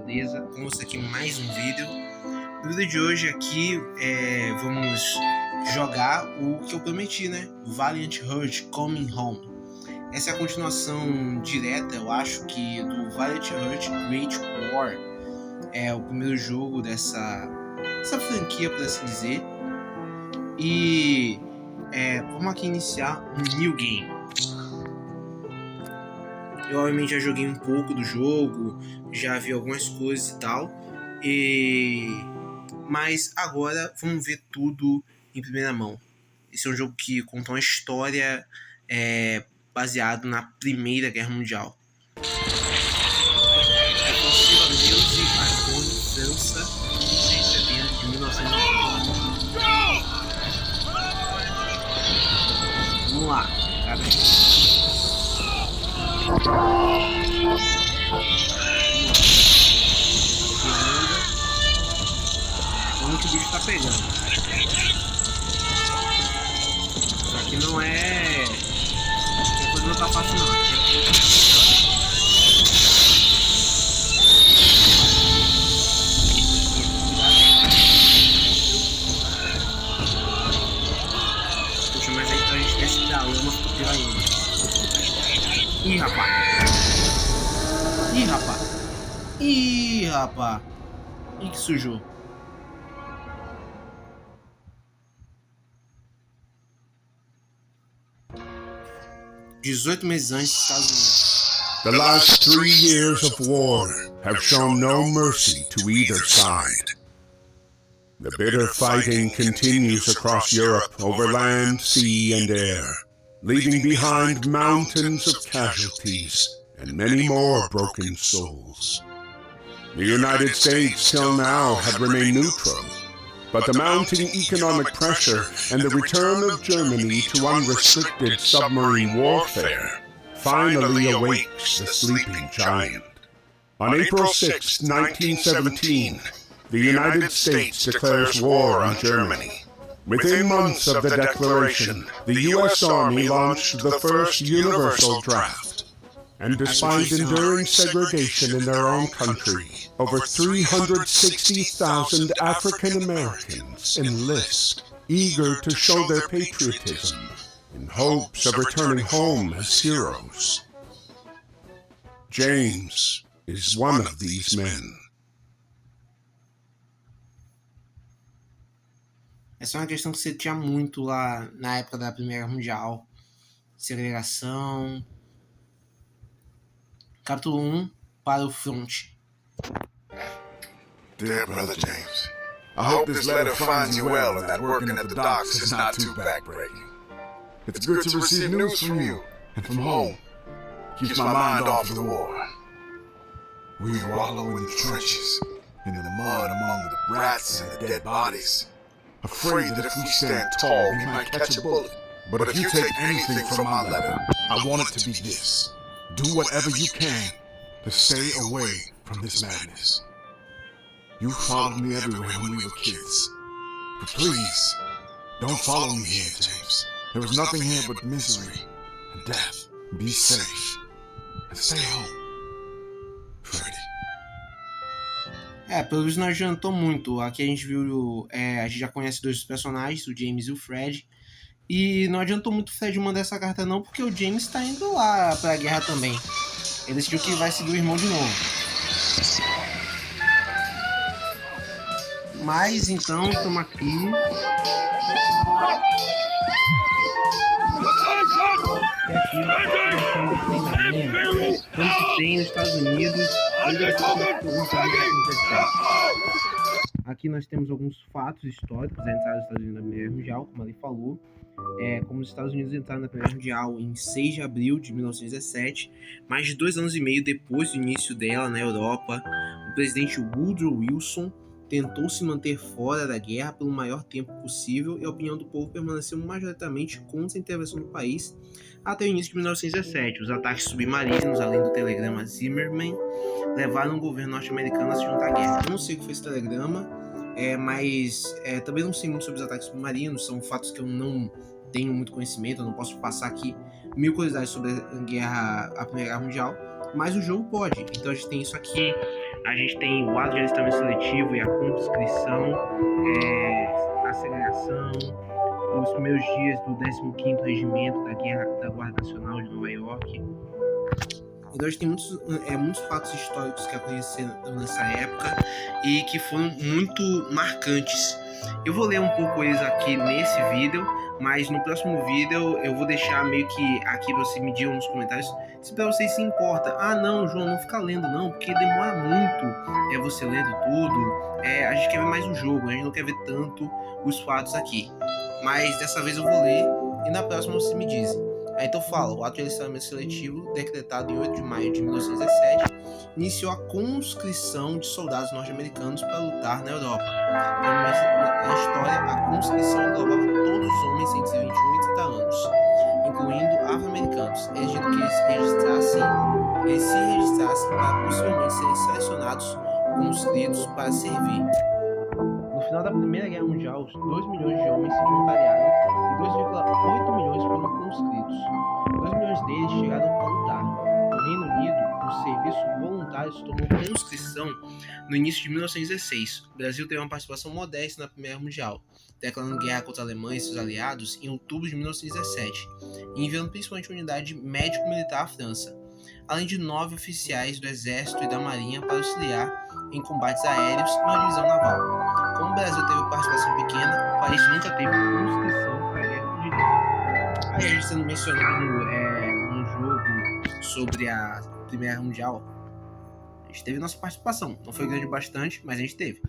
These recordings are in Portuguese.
beleza? Vamos aqui mais um vídeo. No vídeo de hoje aqui vamos jogar o que eu prometi, né? Valiant Hearts Coming Home. Essa é a continuação direta, eu acho, que do Valiant Hearts Great War. É o primeiro jogo dessa franquia, por assim dizer. E vamos aqui iniciar um new game. Eu obviamente já joguei um pouco do jogo, já vi algumas coisas e tal, mas agora vamos ver tudo em primeira mão. Esse é um jogo que conta uma história baseado na Primeira Guerra Mundial. É possível Deus e Argonne, França, 6 de setembro de 1918. Vamos lá, cara. Vamos que o bicho tá pegando. Isso aqui não é. A coisa não tá fácil não. Puxa, mas aí pra gente descer da lama fica pior ainda. Ih, rapaz. Ih, que sujou. meses antes dos Estados Unidos. The last 3 years of war have shown no mercy to either side. The bitter fighting continues across Europe over land, sea, and air, leaving behind mountains of casualties and many more broken souls. The United States till now had remained neutral, but the mounting economic pressure and the return of Germany to unrestricted submarine warfare finally awakes the sleeping giant. On April 6, 1917, the United States declares war on Germany. Within months of the declaration, the U.S. Army launched the first universal draft. And despite enduring segregation in their own country, over 360,000 African Americans enlist, eager to show their patriotism, in hopes of returning home as heroes. James is one of these men. Essa é uma questão que você tinha muito lá na época da Primeira Guerra Mundial. Segregação. Capítulo 1, para o front. Dear Brother James, I hope this letter finds you well and that working at the docks is not too backbreaking. It's good to receive news from you and from home. Keeps my mind off of the war. We wallow in the trenches, in the mud among the rats and the dead bodies. Afraid that if we stand tall, we might catch a bullet. But if you take anything from my letter, I want it to be this. Do whatever you can to stay away from this madness. You followed me everywhere when we were kids. But please, don't follow me here, James. There was nothing here but misery and death. Be safe and stay home. Freddy. Pelo visto não adiantou muito. Aqui a gente viu, a gente já conhece dois dos personagens, o James e o Fred. E não adiantou muito o Fred mandar essa carta não, porque o James tá indo lá pra guerra também. Ele decidiu que vai seguir o irmão de novo. Mas então, estamos aqui. E aqui nós estamos treinamento. Como que tem nos Estados Unidos. Aqui nós temos alguns fatos históricos da entrada dos Estados Unidos na Primeira Guerra Mundial, como ele falou. Como os Estados Unidos entraram na Primeira Guerra Mundial em 6 de abril de 1917, mais de 2 anos e meio depois do início dela na Europa, o presidente Woodrow Wilson tentou se manter fora da guerra pelo maior tempo possível e a opinião do povo permaneceu majoritariamente contra a intervenção no país até o início de 1917. Os ataques submarinos, além do telegrama Zimmermann, levaram o governo norte-americano a se juntar à guerra. Eu não sei o que foi esse telegrama, mas também não sei muito sobre os ataques submarinos, são fatos que eu não tenho muito conhecimento, eu não posso passar aqui mil curiosidades sobre a Primeira Guerra Mundial, mas o jogo pode. Então a gente tem isso aqui, A gente tem o ato de alistamento seletivo e a conscrição, a segregação, os primeiros dias do 15º Regimento da Guarda Nacional de Nova York. Então a gente tem muitos fatos históricos que aconteceram nessa época e que foram muito marcantes. Eu vou ler um pouco eles aqui nesse vídeo, mas no próximo vídeo eu vou deixar meio que aqui pra você me digam nos comentários se pra vocês se importa. Ah não, João, não fica lendo não, porque demora muito você lendo tudo. A gente quer ver mais o jogo, a gente não quer ver tanto os fatos aqui. Mas dessa vez eu vou ler e na próxima você me diz. Então fala, o ato de alistamento seletivo, decretado em 8 de maio de 1917, iniciou a conscrição de soldados norte-americanos para lutar na Europa. Na história, a conscrição englobava todos os homens entre 21 e 30 anos, incluindo afro-americanos, exigindo que eles se registrassem para possivelmente serem selecionados conscritos para servir. No final da Primeira Guerra Mundial, 2 milhões de homens se voluntariaram e 2,8 milhões foram conscritos. 2 milhões deles chegaram a lutar. No Reino Unido, o serviço voluntário se tornou conscrição no início de 1916. O Brasil teve uma participação modesta na Primeira Guerra Mundial, declarando guerra contra a Alemanha e seus aliados em outubro de 1917, e enviando principalmente unidade médico-militar à França, além de 9 oficiais do Exército e da Marinha para auxiliar em combates aéreos e uma divisão naval. Como o Brasil teve participação pequena, o país nunca teve conscrição para a Guerra Mundial. Aí a gente sendo mencionado num jogo sobre a Primeira Guerra Mundial, a gente teve nossa participação. Não foi grande bastante, mas a gente teve.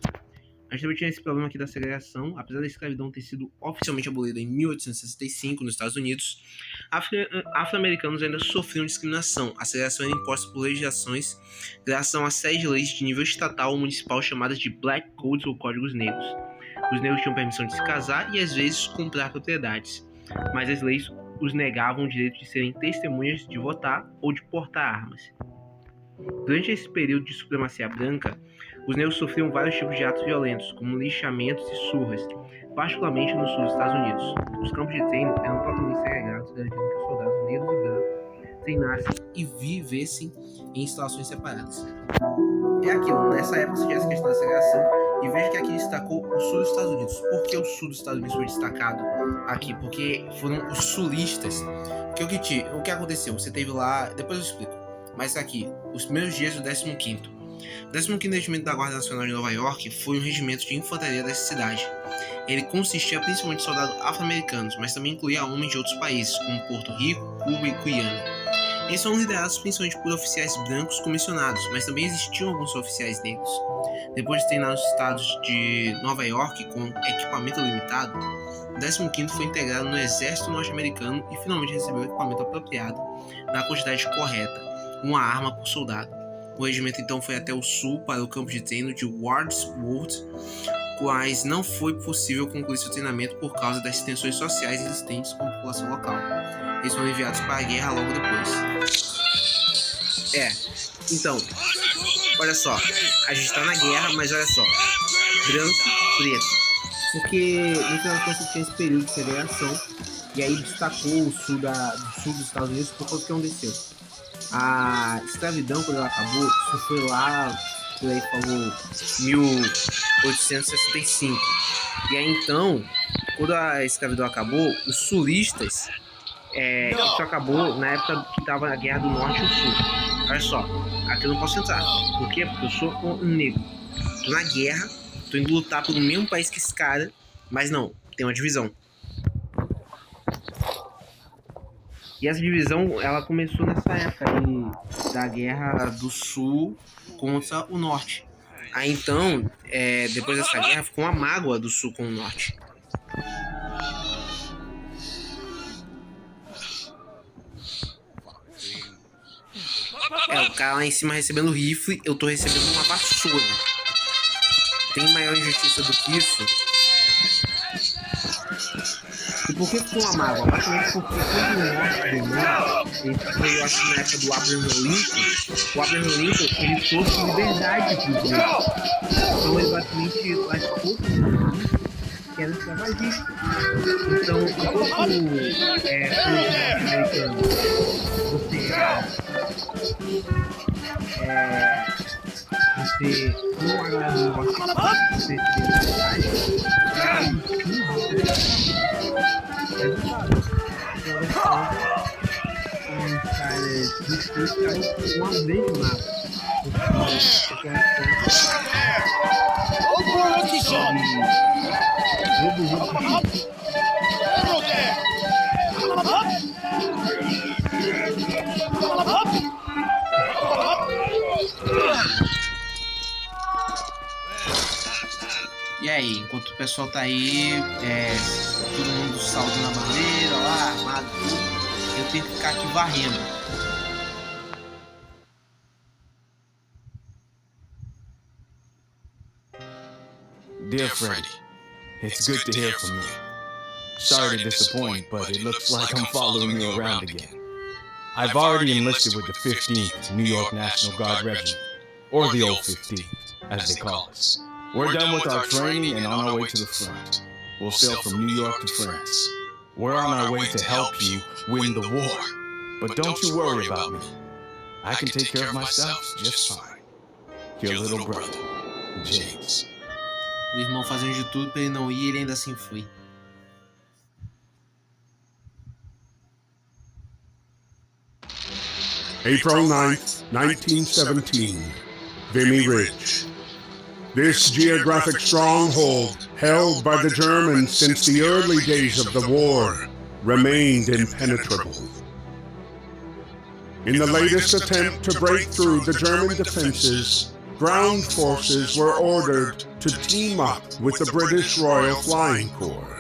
A gente também tinha esse problema aqui da segregação. Apesar da escravidão ter sido oficialmente abolida em 1865 nos Estados Unidos, afro-americanos ainda sofriam discriminação. A segregação era imposta por legislações graças a uma série de leis de nível estatal ou municipal chamadas de Black Codes ou Códigos Negros. Os negros tinham permissão de se casar e às vezes comprar propriedades, mas as leis os negavam o direito de serem testemunhas, de votar ou de portar armas. Durante esse período de supremacia branca, os negros sofriam vários tipos de atos violentos, como lixamentos e surras, particularmente no sul dos Estados Unidos. Os campos de treino eram totalmente segregados, garantindo que os soldados negros e brancos treinassem e vivessem em instalações separadas. É aquilo, nessa época se tinha essa questão da segregação, e veja que aqui destacou o sul dos Estados Unidos. Por que o sul dos Estados Unidos foi destacado aqui? Porque foram os sulistas. O que aconteceu? Você teve lá, depois eu explico, mas aqui, os primeiros dias do 15º. O 15º Regimento da Guarda Nacional de Nova York foi um regimento de infantaria dessa cidade. Ele consistia principalmente de soldados afro-americanos, mas também incluía homens de outros países, como Porto Rico, Cuba e Guiana. Eles foram liderados principalmente por oficiais brancos comissionados, mas também existiam alguns oficiais negros. Depois de treinar nos estados de Nova York com equipamento limitado, o 15º foi integrado no exército norte-americano e finalmente recebeu equipamento apropriado na quantidade correta, uma arma por soldado. O regimento então foi até o sul para o campo de treino de Wadsworth, mas não foi possível concluir seu treinamento por causa das tensões sociais existentes com a população local. Eles foram enviados para a guerra logo depois. Então, olha só, a gente tá na guerra, mas olha só, branco, preto. Porque no final das contas tinha esse período de segregação, e aí destacou o sul dos Estados Unidos por causa que aconteceu. A escravidão, quando ela acabou, isso foi lá, por aí falou, 1865. E aí então, quando a escravidão acabou, os sulistas, isso acabou na época que tava a Guerra do Norte e o Sul. Olha só, aqui eu não posso entrar. Por quê? Porque eu sou um negro. Tô na guerra, tô indo lutar pelo mesmo país que esse cara, mas não, tem uma divisão. E essa divisão, ela começou nessa época aí, da Guerra do Sul contra o Norte. Aí então, depois dessa guerra, ficou uma mágoa do Sul com o Norte. O cara lá em cima recebendo rifle, eu tô recebendo uma vassoura. Tem maior injustiça do que isso? E por que ficou uma mágoa? Basicamente porque quando o Norte ganhou, ele foi, eu acho, na época do Abraham Lincoln, o Abraham Lincoln, ele trouxe liberdade para os negros. Então ele basicamente lascou para os negros que eram escravagistas. Então, enquanto os norte-americanos, você não agrada o negócio, você os caras depois ficaram com uma grande massa. E aí, enquanto o pessoal tá aí, todo mundo saudando a bandeira lá, armado, tudo, eu tenho que ficar aqui varrendo. Dear Freddy, it's good to hear from you. Sorry to disappoint, but it looks like I'm following you around again. I've already enlisted with the 15th New York National Guard Regiment, or the old 15th, as they call us. We're done with our training and on our way to the front. We'll sail from New York to France. We're on our way to help you win the war. But don't you worry about me. I can take care of myself just fine. Your little brother, James. O irmão fazendo de tudo pra ele não ir, ele ainda assim foi. April 9th, 1917, Vimy Ridge. This geographic stronghold, held by the Germans since the early days of the war, remained impenetrable. In the latest attempt to break through the German defenses, ground forces were ordered to team up with the British Royal Flying Corps.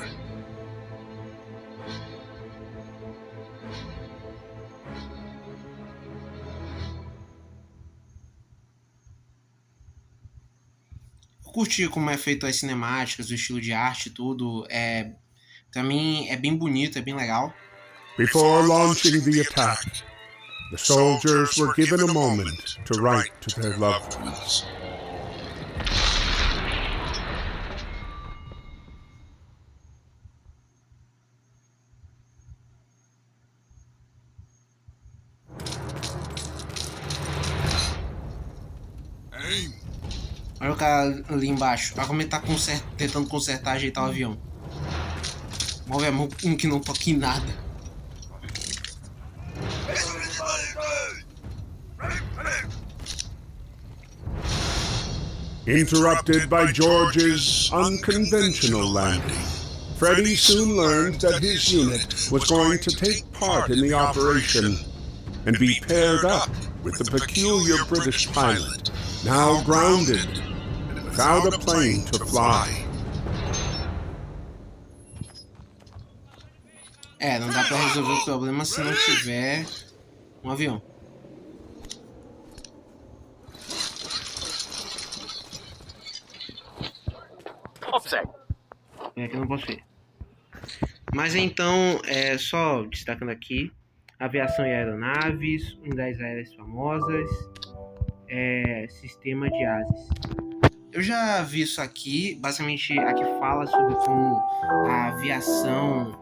Curti como é feito as cinemáticas, o estilo de arte, tudo. Pra mim é bem bonito, é bem legal. Before launching the attack, the soldiers were given a moment to write to their loved ones. Olha o cara ali embaixo. Olha como ele tá tentando consertar, ajeitar o avião. Move a mão um que não toca em nada. Interrupted by George's unconventional landing, Freddy soon learned that his unit was going to take part in the operation and be paired up with the peculiar British pilot, now grounded and without a plane to fly. Não dá pra resolver o problema se não tiver um avião. Que eu não posso ver. Mas então, só destacando aqui, aviação e aeronaves, unidades aéreas famosas, sistema de ases. Eu já vi isso aqui, basicamente aqui fala sobre como a aviação,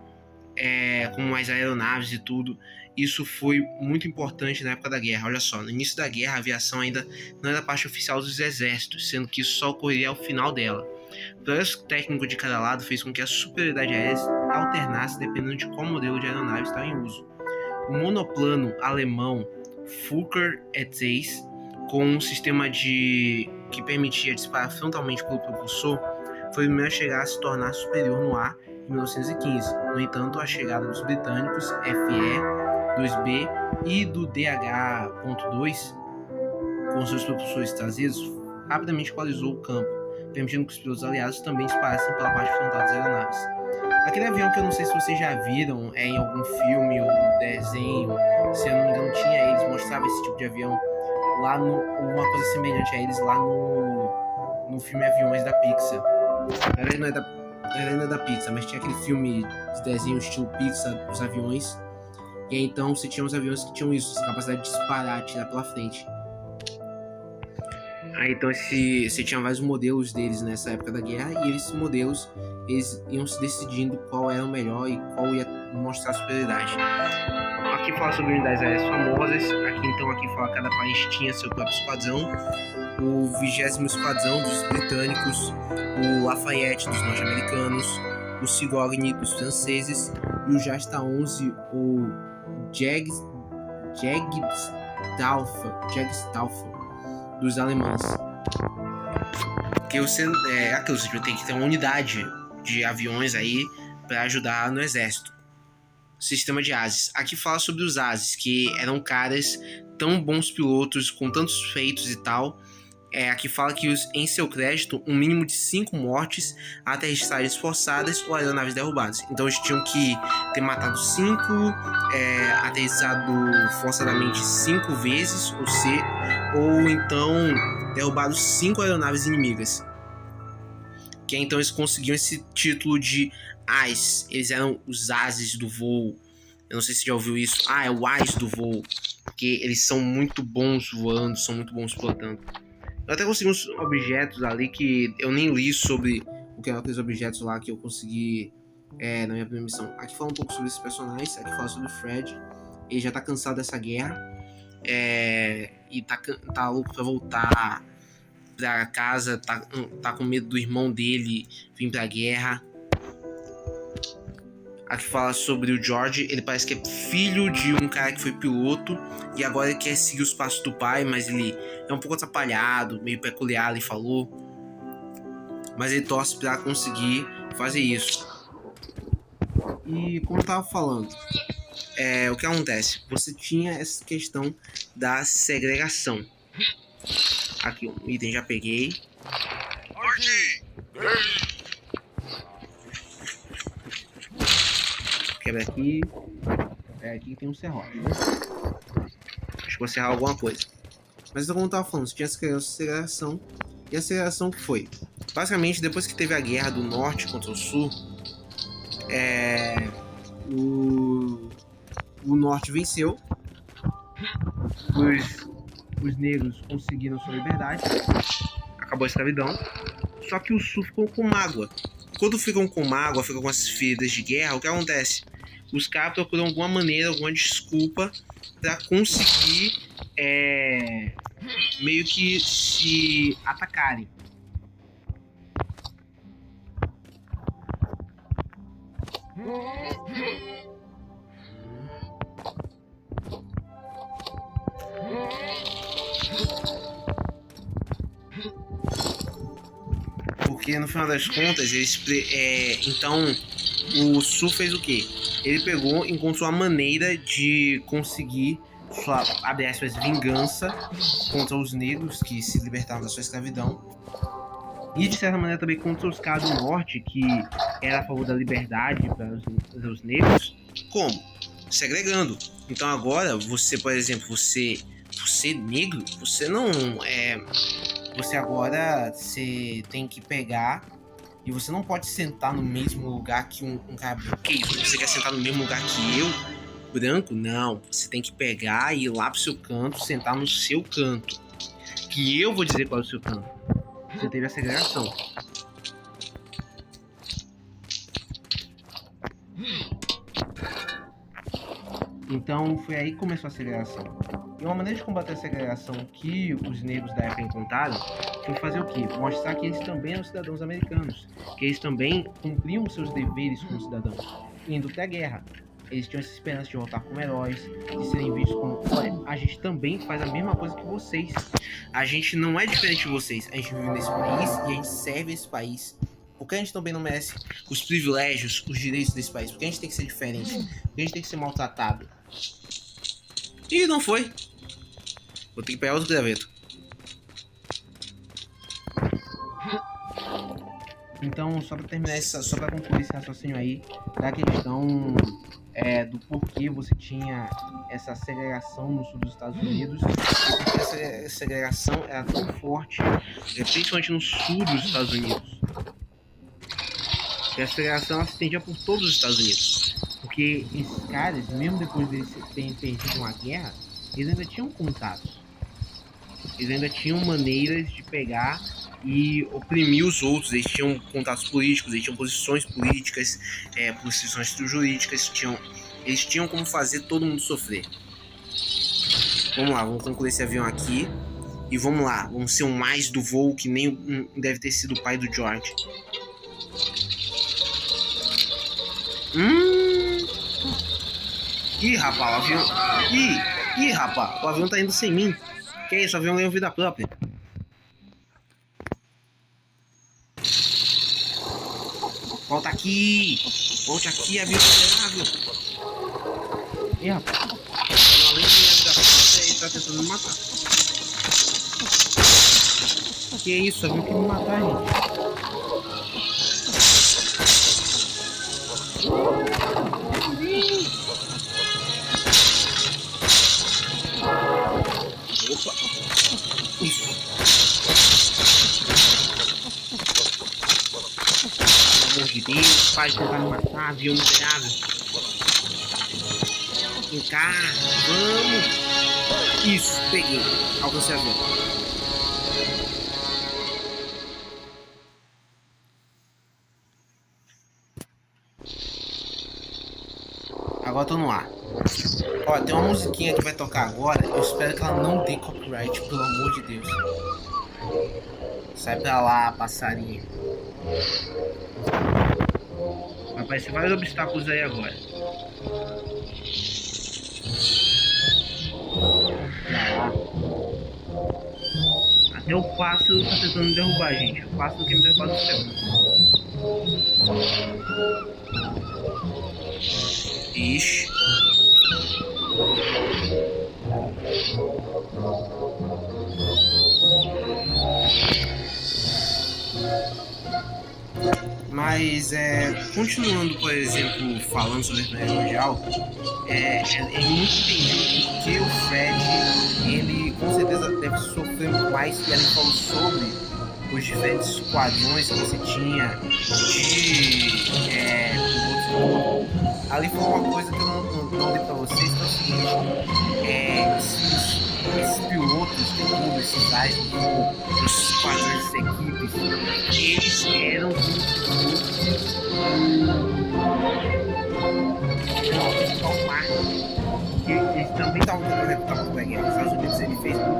como as aeronaves e tudo, isso foi muito importante na época da guerra. Olha só, no início da guerra a aviação ainda não era parte oficial dos exércitos, sendo que isso só ocorreria ao final dela. O progresso técnico de cada lado fez com que a superioridade aérea alternasse dependendo de qual modelo de aeronave estava em uso. O monoplano alemão Fokker E-6, com um sistema que permitia disparar frontalmente pelo propulsor, foi o primeiro a chegar a se tornar superior no ar em 1915. No entanto, a chegada dos britânicos FE-2B e do DH-2 com seus propulsores traseiros rapidamente equalizou o campo, permitindo que os pilotos aliados também disparassem pela parte frontal das aeronaves. Aquele avião que eu não sei se vocês já viram em algum filme ou desenho, se eu não me engano tinha eles, mostrava esse tipo de avião lá uma coisa semelhante a eles lá no filme Aviões da Pixar. Na verdade não é da Pixar, mas tinha aquele filme de desenho estilo Pixar, os aviões, e aí então você tinha uns aviões que tinham isso, essa capacidade de disparar, atirar pela frente. Aí então você tinha vários modelos deles nessa época da guerra, e esses modelos eles iam se decidindo qual era o melhor e qual ia mostrar a superioridade. Aqui fala sobre unidades aéreas famosas. Aqui fala que cada país tinha seu próprio esquadrão. O 20º Esquadrão dos britânicos, o Lafayette dos norte-americanos, o Sigourney dos franceses e o Jasta 11, o Jagdstaufer dos alemães. Porque você tem que ter uma unidade de aviões aí para ajudar no exército. Sistema de ases. Aqui fala sobre os ases, que eram caras tão bons pilotos, com tantos feitos e tal. Aqui fala que em seu crédito, um mínimo de 5 mortes, aterrissagens forçadas ou aeronaves derrubadas. Então eles tinham que ter matado 5, aterrissado forçadamente 5 vezes, ou então derrubado 5 aeronaves inimigas. Que então eles conseguiam esse título de Ais. Eles eram os ases do voo. Eu não sei se você já ouviu isso. É o Ais do voo. Porque eles são muito bons voando, são muito bons pilotando. Eu até consegui uns objetos ali que eu nem li sobre o que eram aqueles objetos lá que eu consegui na minha primeira missão. Aqui fala um pouco sobre esses personagens. Aqui fala sobre o Fred. Ele já tá cansado dessa guerra. E tá louco pra voltar pra casa. Tá com medo do irmão dele vir pra guerra. Aqui fala sobre o George. Ele parece que é filho de um cara que foi piloto e agora ele quer seguir os passos do pai, mas ele é um pouco atrapalhado, meio peculiar, ele falou. Mas ele torce pra conseguir fazer isso. E como eu tava falando, o que acontece? Você tinha essa questão da segregação. Aqui, um item já peguei. Quebra aqui. Aqui tem um serrote. Acho que vou serrar alguma coisa. Mas como eu tava falando, você tinha essa segregação. E a segregação que foi? Basicamente, depois que teve a guerra do norte contra o sul, o norte venceu. Os negros conseguiram sua liberdade. Acabou a escravidão. Só que o sul ficou com mágoa. Quando ficam com mágoa, ficam com as feridas de guerra, o que acontece? Os caras procuram alguma maneira, alguma desculpa para conseguir meio que se atacarem. Porque no final das contas, então o Sul fez o quê? Ele pegou e encontrou a maneira de conseguir sua, abre aspas, vingança contra os negros que se libertaram da sua escravidão. E de certa maneira também contra os caras do norte, que era a favor da liberdade para os negros. Como? Segregando. Então agora, você, por exemplo, você negro, você não você agora tem que pegar e você não pode sentar no mesmo lugar que um cara branco. Que isso? Você quer sentar no mesmo lugar que eu, branco? Não. Você tem que pegar e ir lá pro seu canto, sentar no seu canto. Que eu vou dizer qual é o seu canto. Você teve a segregação. Então foi aí que começou a segregação. E uma maneira de combater a segregação que os negros da época encontraram foi fazer o quê? Mostrar que eles também eram cidadãos americanos, que eles também cumpriam seus deveres como cidadãos, indo até a guerra. Eles tinham essa esperança de voltar como heróis, de serem vistos como, olha, a gente também faz a mesma coisa que vocês. A gente não é diferente de vocês, a gente vive nesse país e a gente serve esse país. Porque a gente também não merece os privilégios, os direitos desse país? Porque a gente tem que ser diferente, porque a gente tem que ser maltratado. E não foi. Vou ter que pegar outro graveto. Então, só pra terminar só pra concluir esse raciocínio aí, da questão do porquê você tinha essa segregação no sul dos Estados Unidos, e porque essa segregação era tão forte, principalmente no sul dos Estados Unidos. E a segregação se estendia por todos os Estados Unidos. Porque esses caras, mesmo depois de terem perdido uma guerra, eles ainda tinham contatos. Eles ainda tinham maneiras de pegar e oprimir os outros. Eles tinham contatos políticos, eles tinham posições políticas, posições jurídicas, tinham Eles tinham como fazer todo mundo sofrer. Vamos lá, vamos concluir esse avião aqui. E vamos lá, vamos ser um mais do voo que nem deve ter sido o pai do George. Ih, rapaz, o avião... Ih, rapaz, o avião tá indo sem mim. Que isso, o avião ganhou vida própria. Volta aqui! Volte aqui, avião miserável! Ih, rapaz. Além de ganhar vida própria, ele tá tentando me matar. Que isso, avião quer me matar, gente. Opa! Isso! Pelo amor de Deus, pai, tentar me matar, avião miserável. Vem cá, vamos! Isso, peguei. Alcancei o avião. Agora tô no ar. Ó, tem uma musiquinha que vai tocar agora. Eu espero que ela não dê copyright, pelo amor de Deus. Sai pra lá, passarinho. Vai aparecer vários obstáculos aí agora. Até o pássaro tá tentando me derrubar, gente. O pássaro quer me derrubar do céu. Ixi. Mas continuando, por exemplo, falando sobre a Primeira Guerra Mundial, é muito entendido porque o Fred, ele com certeza deve sofrer muito mais, que ele falou sobre os diferentes esquadrões que você tinha ali foi uma coisa que eu não dei pra vocês, que é o seguinte, esses pilotos de tudo, esses árbitros, esses esquadrões, essas equipes, eles eram eles também estavam tentando recrutar para a guerra. Os Estados Unidos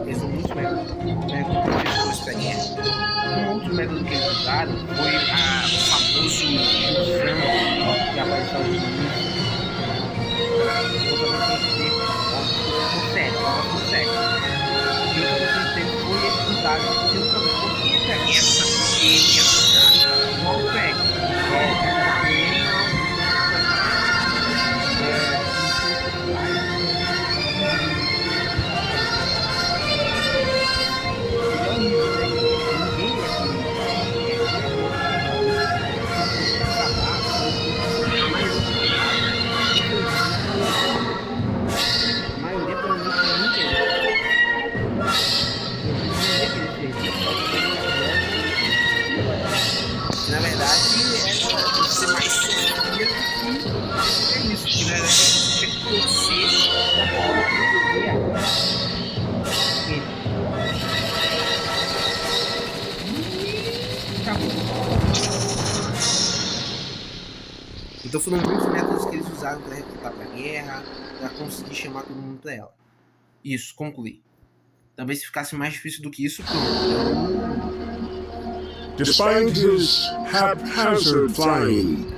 eles são muito métodos para a guerra. Um outro método que eles usaram foi o famoso frango que apareceu nos Unidos. Consegue. E o que aconteceu foi eles usaram justamente porque a guerra ele ia ficar no Alfred. Na verdade, era ser mais sofrido do que isso, que na verdade você tinha que torcer da forma que Então foram muitos métodos que eles usaram para recrutar para a guerra, para conseguir chamar todo mundo para ela. Isso, concluí. Talvez se ficasse mais difícil do que isso, pronto. Despite his haphazard flying,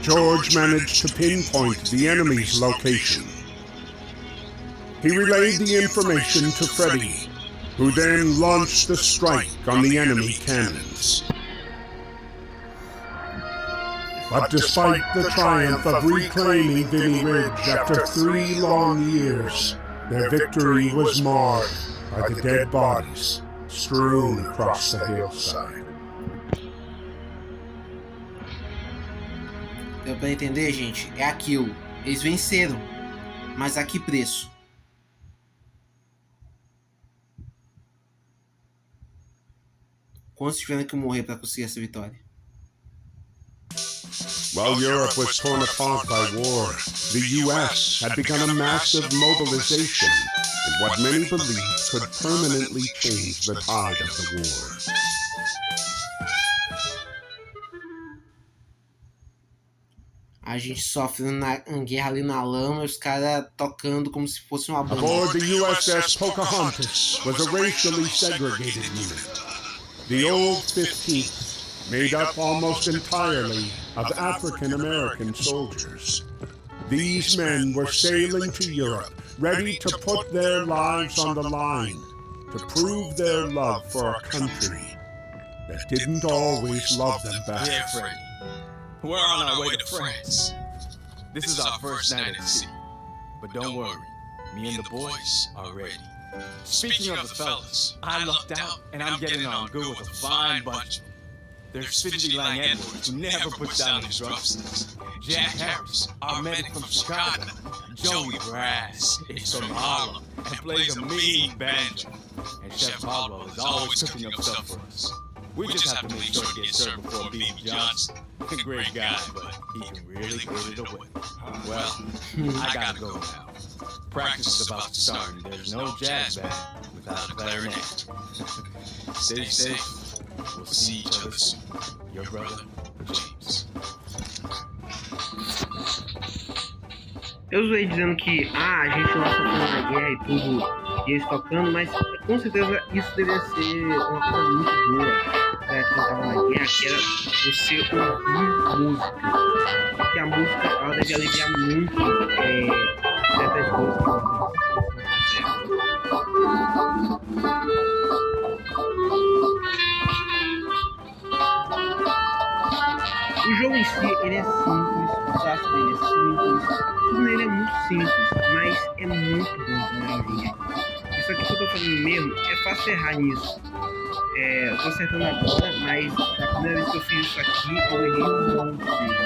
George managed to pinpoint the enemy's location. He relayed the information to Freddy, who then launched the strike on the enemy cannons. But despite the triumph of reclaiming Vimy Ridge after 3 long years, their victory was marred by the dead bodies strewn across the hillside. Deu pra entender, gente? É aquilo. Eles venceram. Mas a que preço? Quantos tiveram que morrer para conseguir essa vitória? While Europe was torn apart by war, the U.S. had begun a massive mobilization in what many believed could permanently change the tide of the war. A gente sofrendo na guerra ali na lama, os caras tocando como se fosse uma banda. Aboard the USS Pocahontas was a racially segregated unit. The old 15th, made up almost entirely of African American soldiers. These men were sailing to Europe, ready to put their lives on the line, to prove their love for a country that didn't always love them back. Yeah, Freddy. We're on our way to France. This is our first night at sea. But don't worry, me and the boys are ready. Speaking of the fellas, I lucked out and I'm getting on good with a fine bunch of them. There's Fidgety Lang Edwards, who never puts down his drumsticks. Jack Harris, our medic from Chicago. Joey Brass is from Harlem and plays a mean banjo. And Chef Pablo is always cooking up stuff for us. We just have to make sure to get served before B.B. Johnson. Great guy, but he can really put it away. Well, I gotta go now. Practice is about to start and there's no jazz band without a clarinet. Stay safe. We'll see each other soon. Your brother, James. Eu zoei dizendo que a gente lá sofrendo na guerra e tudo, e eles tocando, mas com certeza isso deveria ser uma coisa muito boa pra quem tava na guerra, que era você ouvir música. Porque a música, ela deve aliviar muito certas coisas que o jogo em si, ele é simples, o traço dele é simples, tudo nele é muito simples, mas é muito bom também, gente. Isso aqui que eu tô fazendo mesmo, é fácil errar nisso. Eu tô acertando agora, mas na primeira vez que eu fiz isso aqui, eu errei um monte dele.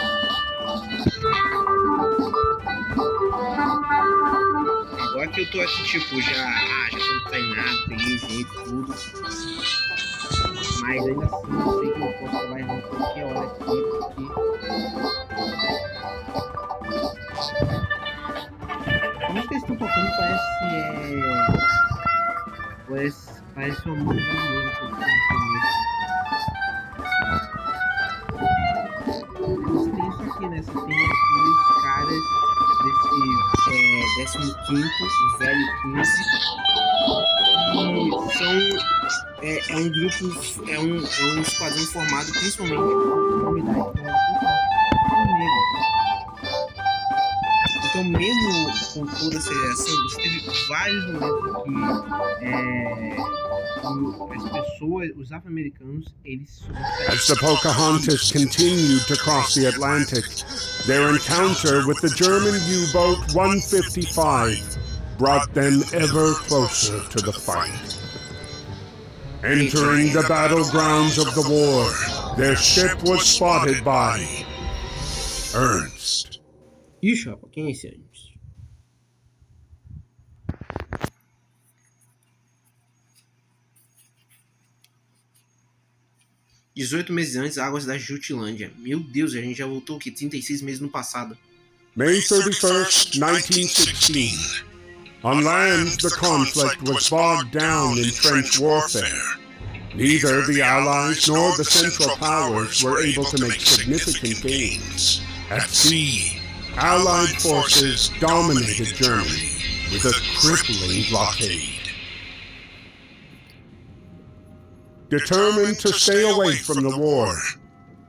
Agora que eu tô aqui, tipo, já tô treinado, peguei o jeito, tudo. Mas ainda assim, eu sei que eu posso acabar errando qualquer hora aqui, porque... A música que eles estão tocando parece uma música mesmo que eu Você tem isso aqui, né? Você tem aqui os caras desse 15º, o velho 15, que são... É um grupo, é um esquadrão formado principalmente por comunidade negra. Então, mesmo com toda essa reação, você teve vários momentos que as pessoas, os afro-americanos, eles... As the Pocahontas continued to cross the Atlantic, their encounter with the German U-boat 155 brought them ever closer to the fight. Entering the battlegrounds of the war, their ship was spotted by Ernst. Ixi, rapaz, quem é esse Ernst? "18 meses antes, águas da Jutlândia." Meu Deus, a gente já voltou aqui 36 meses no passado. May 31st, 1916. On land, the conflict was bogged down in trench warfare. Neither the Allies nor the Central Powers were able to make significant gains. At sea, Allied forces dominated Germany with a crippling blockade. Determined to stay away from the war,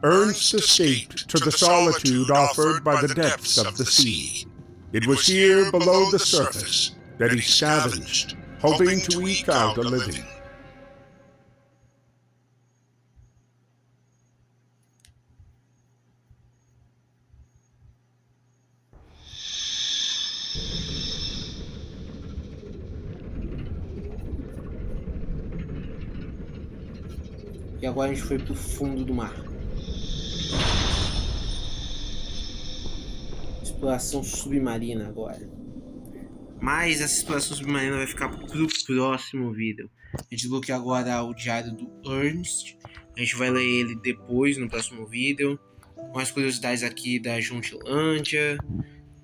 Ernst escaped to the solitude offered by the depths of the sea. It was here below the surface that he scavenged, hoping to eke out a living. E agora a gente foi pro fundo do mar. Exploração submarina agora. Mas essa exploração submarina vai ficar pro próximo vídeo. A gente desbloqueia agora o diário do Ernst. A gente vai ler ele depois, no próximo vídeo. Com as curiosidades aqui da Jutlândia,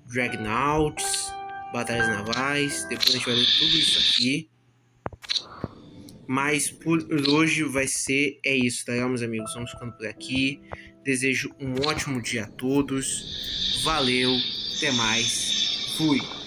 Dragnauts, batalhas navais. Depois a gente vai ler tudo isso aqui. Mas por hoje vai ser isso, tá, meus amigos? Vamos ficando por aqui. Desejo um ótimo dia a todos. Valeu, até mais, fui!